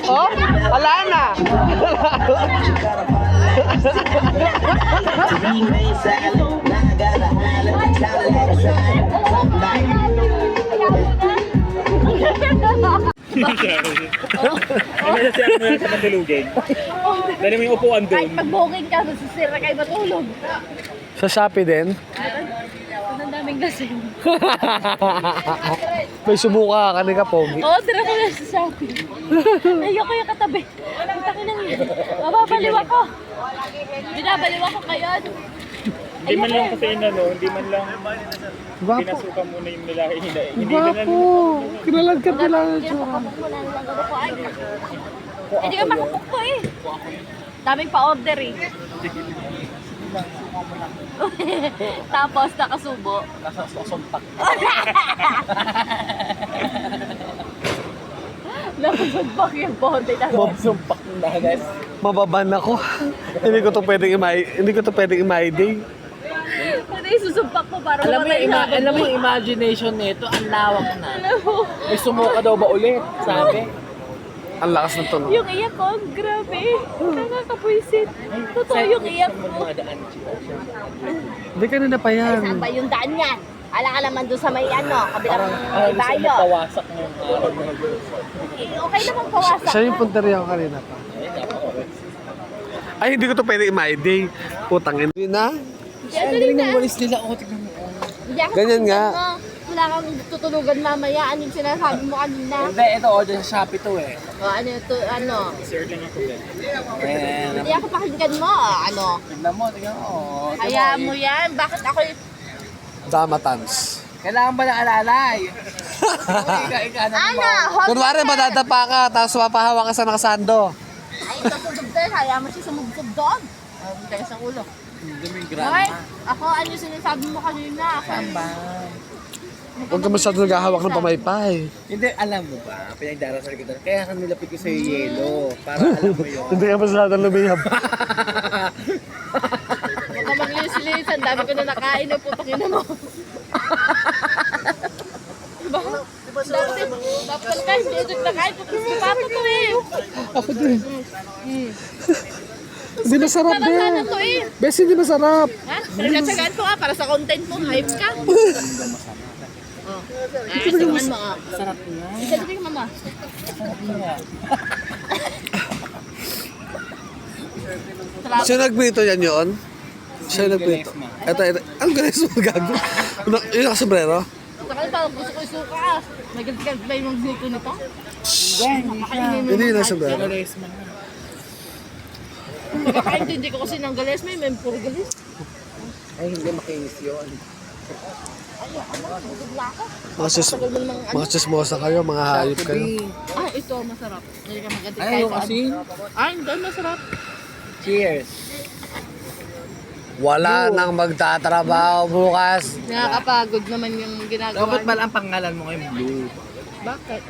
Oh, wala na. Ay, kasi ano lang sa matulugin. Dali mo yung upuan doon. Kahit pag-booking ka, masisira kayo matulog. Sa Shopee din? Ang daming lasing. May sumuka ka ka, Pogi. Oo, tira ko lang sa Shopee. Ayoko yung katabi. Ang takin ng mababaliw ako. Binabaliw ako kayo. Hindi man lang kasi inano, hindi man lang Gwapo. pinasukan muna yung nila. Hindi Gwapo. Kinalagkat nila ang tsura. Hindi ka makapok ko eh. Daming pa-order eh. Tapos nakasubo. Nakasumpak. Nakasumpak yung bote na. Sumpak na guys. Mababan ako. Hindi ko to pwedeng i-my-day. Ano yung susumpak mo para Alam mo, mamatay alam mo yung imagination nito, ang lawak na. Alam mo, May sumuka daw ba ulit, sabi? Ang lakas ng tunog. yung iyak ko, grabe. Nakakapwisit. Totoo yung iyak mo. Hindi kanina pa yan. Saan ba yung daan yan? Ala ka naman doon sa may ano, kabilang Parang gusto bayo. mo pawasak mo yung araw mo. Okay naman kawasak. Siya yung punteriya ko kanina pa. Ay, hindi ko to pwedeng i-my-day. Putangin. Hindi na. Ang galing ng walis nila, oh, tignan mo. Hindi ako Ganyan nga. pakinggan mo. Wala kang tutulugan mamaya. Ano yung sinasabi mo kanina? Hindi, ito order sa Shopee to eh. O, ano ito, ano? Sir lang ako din. Hindi ako pakinggan mo. Ano? Tignan mo, tignan mo. Oh, tignan Kaya mo, mo yan. Bakit ako yung... Damatans. Kailangan ba ng alalay? Ano? Hot Kunwari, madadapa ka, tapos mapahawa ka sa nakasando. Ay, susubsob doon. Kaya mo siya sumubsob doon. Ang tayo sa ulo. Dumi Okay? grandma. Ako, ano yung sinasabi mo kanina? Ako, Huwag ka masyado naghahawak ng pamaypay. Hindi, alam mo ba, pinagdarasal kita. Kaya kami lapit ko sa yelo. Para alam mo yun. Hindi ka masyado lumihab. huwag ka mag-lilis-lilis. Ang dami ko na nakain. Putang ina mo. Diba? Dapat ka, hindi na kain. Pato to eh. Ako din. Hindi masarap Para sana din. to eh. Bes, hindi masarap. Ha? Pinagkatsagaan ko para sa content mo. Hype ka. Oh. Tingnan mo ah. Sarap na. Tingnan mo mama. Siya nagprito yan yun? Siya nagprito. Ito. Ang galis mo gago. Yung nakasobrero? Saka parang gusto ko isuka. May ganti-ganti ba yung dito nito? Hindi yung nakasobrero. Nakakaintindi ko kasi ng galis. May puro galis. Ay, hindi makinis yun. Mga chismosa kayo, mga hayop kayo. Ah, ito masarap. Hindi ka maganti Ay, yung asin. Ay, hindi masarap. Cheers. Wala nang magtatrabaho bukas. Nakakapagod naman yung ginagawa. Dapat pala ang pangalan mo ngayon blue. Bakit?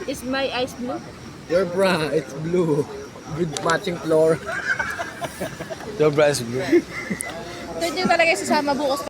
Is my eyes blue? Your bra, it's blue. With matching floor. Your breast blue. Pwede yung talaga sasama bukas.